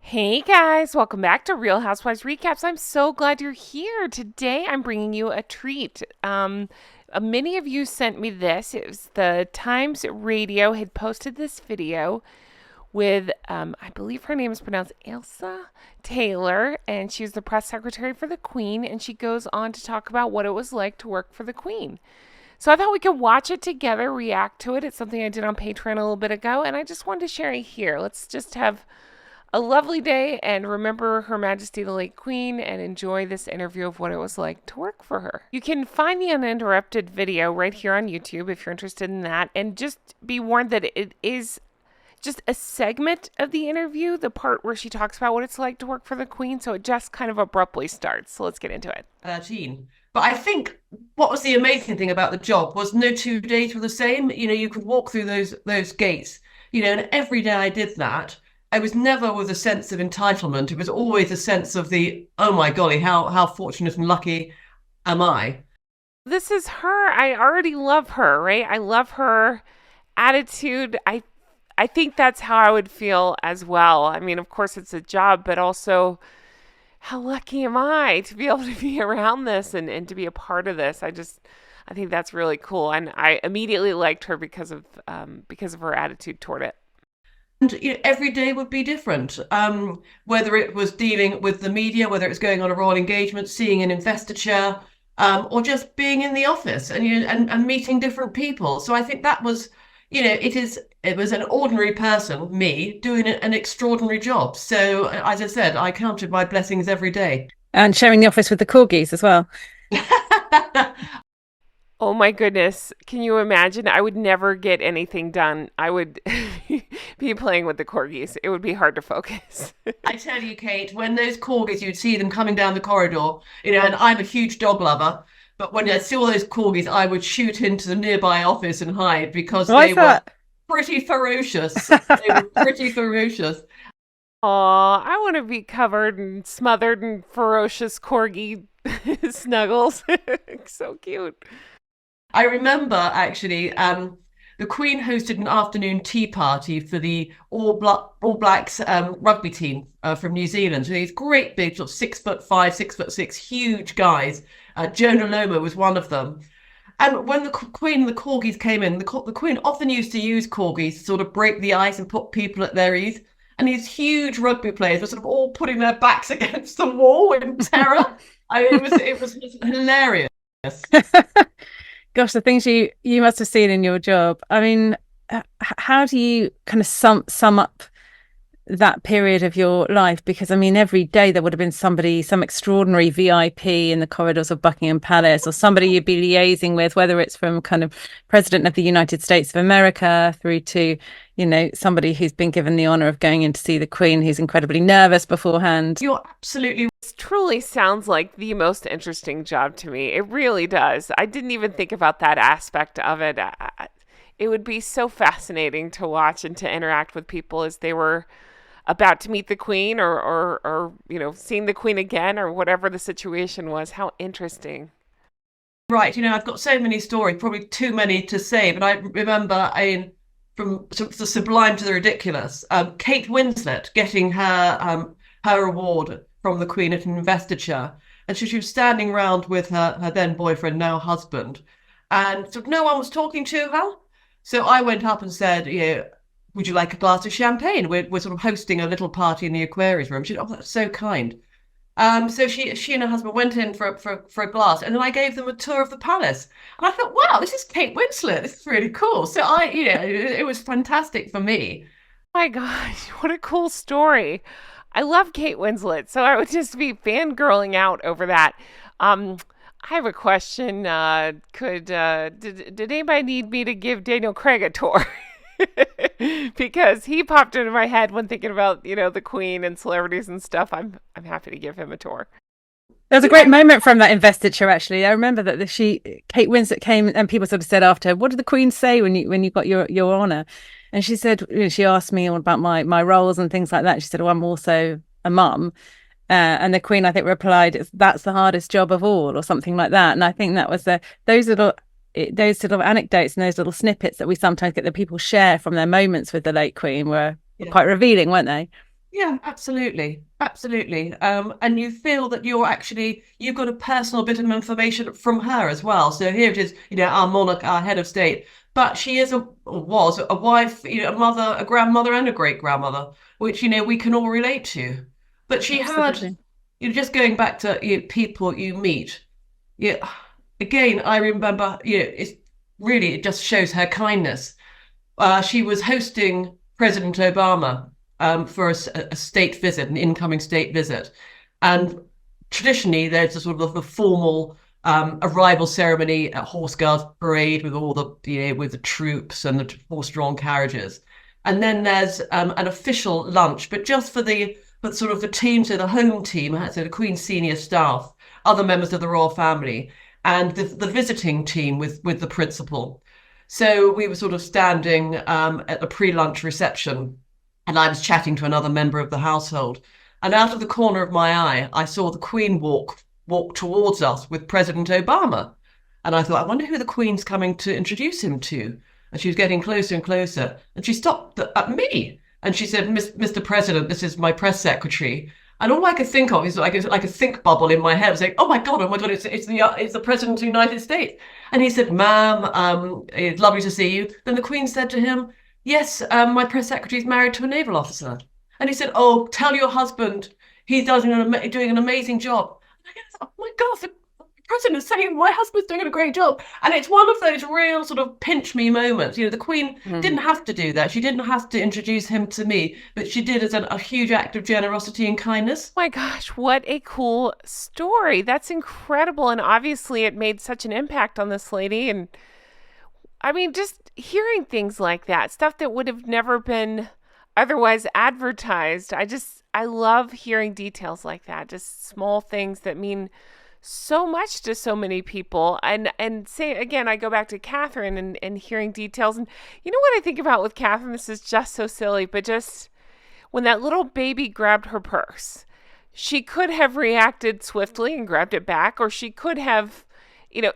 Hey guys, welcome back to Real Housewives Recaps. I'm so glad you're here. Today I'm bringing you a treat. Many of you sent me this. It was the Times Radio had posted this video with, I believe her name is pronounced Elsa Taylor, and she was the press secretary for the Queen, and she goes on to talk about what it was like to work for the Queen. So I thought we could watch it together, react to it. It's something I did on Patreon a little bit ago, and I just wanted to share it here. Let's just have a lovely day and remember Her Majesty the late Queen and enjoy this interview of what it was like to work for her. You can find the uninterrupted video right here on YouTube if you're interested in that, and just be warned that it is just a segment of the interview, the part where she talks about what it's like to work for the Queen, so it just kind of abruptly starts. So let's get into it. 13. But I think what was the amazing thing about the job was no 2 days were the same. You could walk through those gates, and every day I did that. I was never with a sense of entitlement. It was always a sense of oh my golly, how fortunate and lucky am I? This is her. I already love her, right? I love her attitude. I think that's how I would feel as well. I mean, of course it's a job, but also how lucky am I to be able to be around this and to be a part of this. I think that's really cool. And I immediately liked her because of her attitude toward it. And every day would be different. Whether it was dealing with the media, whether it was going on a royal engagement, seeing an investiture, or just being in the office and meeting different people. So I think that was, it was an ordinary person, me, doing an extraordinary job. So as I said, I counted my blessings every day. And sharing the office with the corgis as well. Oh my goodness. Can you imagine? I would never get anything done. I would be playing with the corgis. It would be hard to focus. I tell you, Kate, when those corgis, you'd see them coming down the corridor, and I'm a huge dog lover, but when I saw those corgis, I would shoot into the nearby office and hide because Why is they were that? pretty ferocious. They were pretty ferocious. Aw, I want to be covered and smothered in ferocious corgi snuggles. So cute. I remember actually, the Queen hosted an afternoon tea party for the All Blacks rugby team from New Zealand. So these great big, sort of 6'5", 6'6", huge guys. Jonah Loma was one of them. And when the Queen and the corgis came in, the Queen often used to use corgis to sort of break the ice and put people at their ease. And these huge rugby players were sort of all putting their backs against the wall in terror. I mean, it was hilarious. Gosh, the things you must have seen in your job. I mean, how do you kind of sum up that period of your life? Because I mean, every day there would have been some extraordinary VIP in the corridors of Buckingham Palace, or somebody you'd be liaising with, whether it's from kind of President of the United States of America through to, somebody who's been given the honor of going in to see the Queen, who's incredibly nervous beforehand. You're absolutely. This truly sounds like the most interesting job to me. It really does. I didn't even think about that aspect of it. It would be so fascinating to watch and to interact with people as they were about to meet the Queen or seeing the Queen again or whatever the situation was. How interesting. Right, I've got so many stories, probably too many to say, but I remember, from sort of the sublime to the ridiculous, Kate Winslet getting her award from the Queen at an investiture, and she was standing around with her then boyfriend, now husband, and sort of no one was talking to her. So I went up and said, would you like a glass of champagne? We're sort of hosting a little party in the Aquarius room. She said, oh, that's so kind. So she and her husband went in for a glass, and then I gave them a tour of the palace. And I thought, wow, this is Kate Winslet. This is really cool. So it was fantastic for me. Oh my gosh, what a cool story. I love Kate Winslet, so I would just be fangirling out over that. I have a question. Did anybody need me to give Daniel Craig a tour? Because he popped into my head when thinking about, the Queen and celebrities and stuff. I'm happy to give him a tour. There was a great moment from that investiture, actually. I remember that Kate Winslet came and people sort of said after, what did the Queen say when you got your honour? And she said, she asked me all about my roles and things like that. She said, oh, I'm also a mum. And the Queen, I think, replied, that's the hardest job of all, or something like that. And I think that was those sort of anecdotes and those little snippets that we sometimes get that people share from their moments with the late Queen were quite revealing, weren't they? Yeah, absolutely. Absolutely. And you feel that you've got a personal bit of information from her as well. So here it is, our monarch, our head of state, but she is or was a wife, a mother, a grandmother, and a great grandmother, which, we can all relate to. But she had, Absolutely. just going back to people you meet, yeah, again, I remember, it just shows her kindness. She was hosting President Obama for a state visit, an incoming state visit. And traditionally, there's a sort of the formal arrival ceremony at Horse Guards Parade with all the, with the troops and the horse-drawn carriages. And then there's an official lunch, but just for sort of the team, so the home team, so the Queen's senior staff, other members of the royal family, and the visiting team with the principal. So we were sort of standing at the pre-lunch reception, and I was chatting to another member of the household. And out of the corner of my eye, I saw the Queen walk towards us with President Obama. And I thought, I wonder who the Queen's coming to introduce him to. And she was getting closer and closer. And she stopped at me. And she said, Mr. President, this is my press secretary. And all I could think of is like a think bubble in my head. I was like, oh my God, it's the President of the United States. And he said, ma'am, it's lovely to see you. Then the Queen said to him, yes, my press secretary is married to a naval officer. And he said, oh, tell your husband he's doing an amazing job. And I guess, oh my God, the president is saying my husband's doing a great job. And it's one of those real sort of pinch me moments. The Queen didn't have to do that. She didn't have to introduce him to me, but she did as a huge act of generosity and kindness. Oh my gosh, what a cool story. That's incredible. And obviously it made such an impact on this lady. And I mean, just hearing things like that, stuff that would have never been otherwise advertised. I love hearing details like that, just small things that mean so much to so many people. And say again, I go back to Catherine and hearing details. And you know what I think about with Catherine? This is just so silly, but just when that little baby grabbed her purse, she could have reacted swiftly and grabbed it back, or she could have,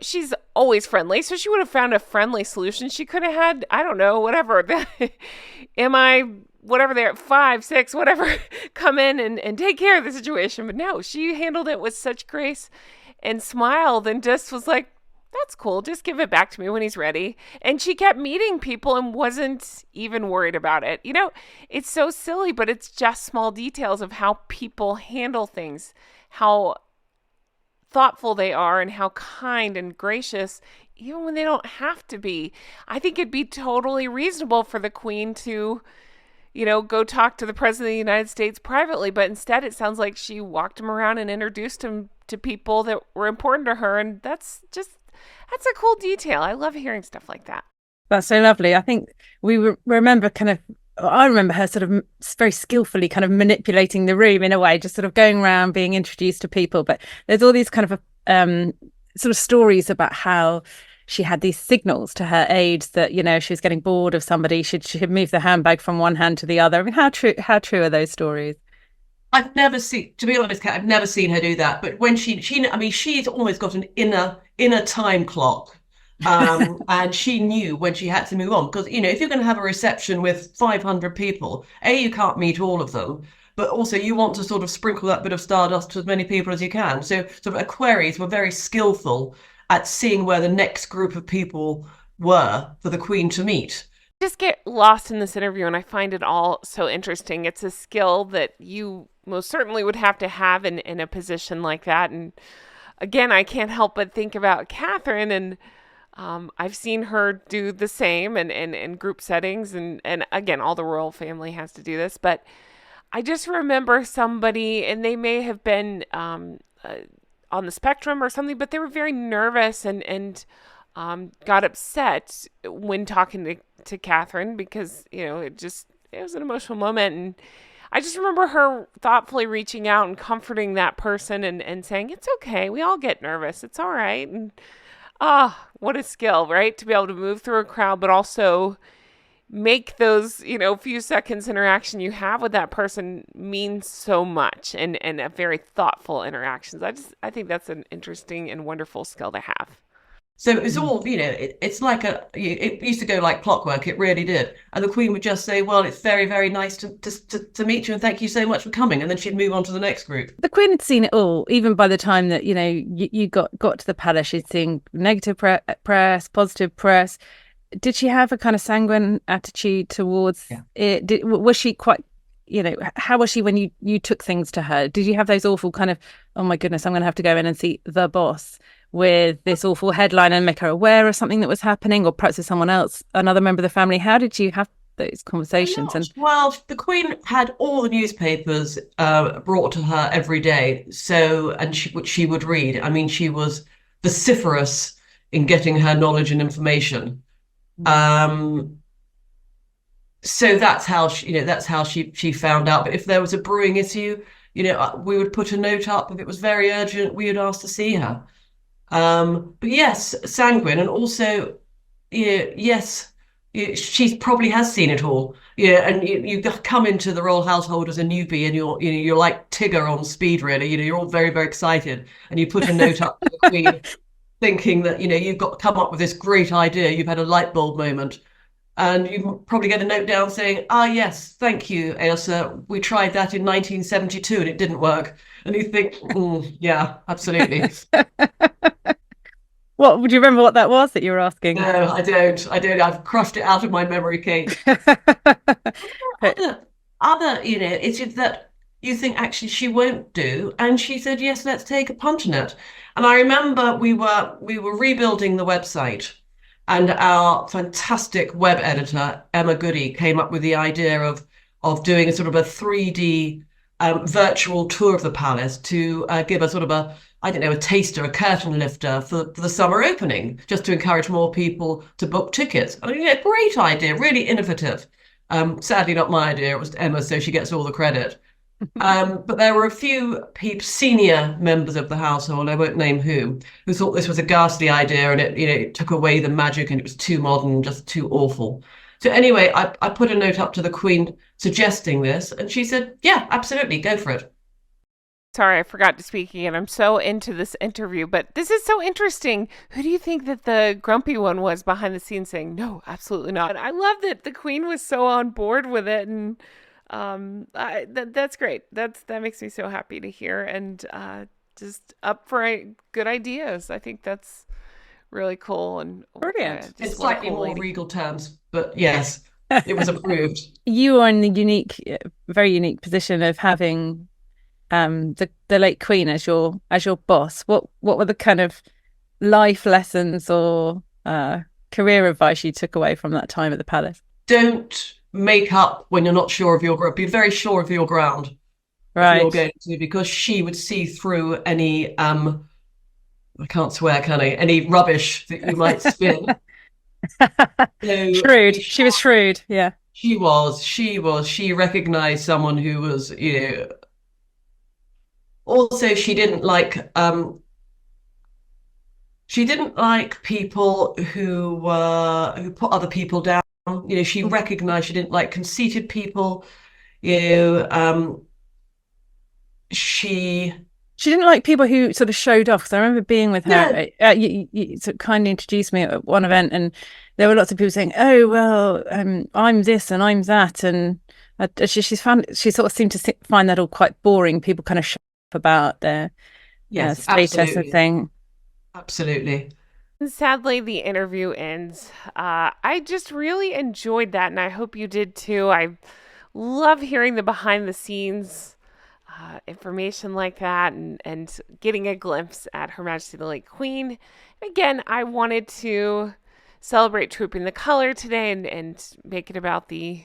she's always friendly, so she would have found a friendly solution. She could have had, I don't know, whatever, whatever they're at 5, 6, whatever, come in and take care of the situation. But no, she handled it with such grace and smiled and just was like, that's cool. Just give it back to me when he's ready. And she kept meeting people and wasn't even worried about it. It's so silly, but it's just small details of how people handle things, how thoughtful they are, and how kind and gracious, even when they don't have to be. I think it'd be totally reasonable for the Queen to go talk to the President of the United States privately. But instead, it sounds like she walked him around and introduced him to people that were important to her. And that's a cool detail. I love hearing stuff like that. That's so lovely. I think I remember her sort of very skillfully kind of manipulating the room in a way, just sort of going around being introduced to people. But there's all these kind of sort of stories about how she had these signals to her aides that, she was getting bored of somebody. She'd move the handbag from one hand to the other. I mean, how true are those stories? I've never seen, to be honest, Kat, I've never seen her do that. But when she's almost got an inner time clock. And she knew when she had to move on. Because, if you're going to have a reception with 500 people, you can't meet all of them. But also you want to sort of sprinkle that bit of stardust to as many people as you can. So sort of equerries were very skillful at seeing where the next group of people were for the Queen to meet. Just get lost in this interview, and I find it all so interesting. It's a skill that you most certainly would have to have in a position like that. And again, I can't help but think about Catherine, and I've seen her do the same in group settings. And again, all the royal family has to do this. But I just remember somebody, and they may have been on the spectrum or something, but they were very nervous and got upset when talking to Catherine because, it was an emotional moment. And I just remember her thoughtfully reaching out and comforting that person and saying, it's okay. We all get nervous. It's all right. And what a skill, right? To be able to move through a crowd, but also make those, few seconds interaction you have with that person mean so much and a very thoughtful interactions. I think that's an interesting and wonderful skill to have. So it was all, it's like it used to go like clockwork. It really did. And the Queen would just say, "Well, it's very, very nice to meet you, and thank you so much for coming." And then she'd move on to the next group. The Queen had seen it all, even by the time that you got to the palace. She'd seen negative press, positive press. Did she have a kind of sanguine attitude towards it? Was she quite, how was she when you took things to her? Did you have those awful kind of, oh my goodness, I'm going to have to go in and see the boss with this awful headline and make her aware of something that was happening, or perhaps with someone else, another member of the family? How did you have those conversations? And Well, the Queen had all the newspapers brought to her every day, and she would read. I mean, she was vociferous in getting her knowledge and information. So that's how she found out. But if there was a brewing issue, we would put a note up. If it was very urgent, we would ask to see her. But yes, sanguine, and also, yes, she probably has seen it all. Yeah, and you come into the royal household as a newbie, and you're like Tigger on speed, really. You're all very, very excited, and you put a note up to the Queen, thinking that you've got to come up with this great idea. You've had a light bulb moment. And you probably get a note down saying, yes, thank you, Ailsa. We tried that in 1972 and it didn't work. And you think, yeah, absolutely. What would you remember what that was that you were asking? No, I don't. I've crushed it out of my memory, Kate. It's just that you think actually she won't do. And she said, yes, let's take a punt on it. And I remember we were rebuilding the website. And our fantastic web editor, Emma Goody, came up with the idea of doing a sort of a 3D virtual tour of the palace to give a sort of a taster, a curtain lifter for the summer opening, just to encourage more people to book tickets. I mean, great idea, really innovative. Sadly, not my idea. It was Emma, so she gets all the credit. But there were a few senior members of the household, I won't name who thought this was a ghastly idea, and it took away the magic, and it was too modern, just too awful. So anyway, I put a note up to the Queen suggesting this, and she said, yeah, absolutely, go for it. Sorry, I forgot to speak again. I'm so into this interview, but this is so interesting. Who do you think that the grumpy one was behind the scenes saying, no, absolutely not? I love that the Queen was so on board with it, and that's great. That makes me so happy to hear, and just up for good ideas. I think that's really cool and brilliant. It's slightly more regal terms, but yes, it was approved. You are in the very unique position of having the late Queen as your boss. What were the kind of life lessons or career advice you took away from that time at the palace? Don't make up when you're not sure of your ground. Be very sure of your ground. Right. You're going to, because she would see through any I can't swear, can I? Any rubbish that you might spin. So, shrewd. She was shrewd. Yeah. She was. She recognized someone who was, also she didn't like people who put other people down. She recognized she didn't like conceited people. She didn't like people who sort of showed off. Because I remember being with her. Yeah. You sort of kindly introduced me at one event, and there were lots of people saying, "Oh well, I'm this and I'm that," and she sort of seemed to find that all quite boring. People kind of show off about their status and thing. Absolutely. Sadly, the interview ends. I just really enjoyed that, and I hope you did too. I love hearing the behind the scenes information like that, and getting a glimpse at Her Majesty the late Queen. Again, I wanted to celebrate Trooping the Color today and make it about the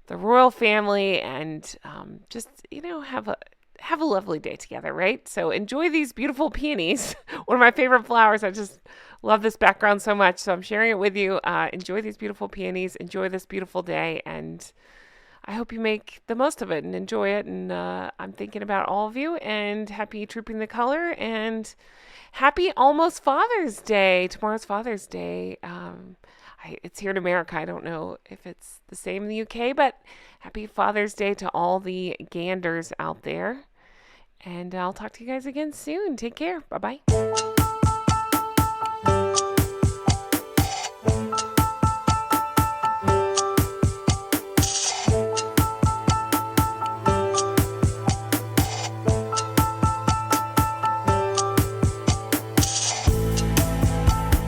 royal family, and just have a lovely day together, right? So enjoy these beautiful peonies. One of my favorite flowers. I just love this background so much. So I'm sharing it with you. Enjoy these beautiful peonies. Enjoy this beautiful day. And I hope you make the most of it and enjoy it. And I'm thinking about all of you. And happy Trooping the Color. And happy almost Father's Day. Tomorrow's Father's Day. It's here in America. I don't know if it's the same in the UK. But happy Father's Day to all the ganders out there. And I'll talk to you guys again soon. Take care. Bye-bye.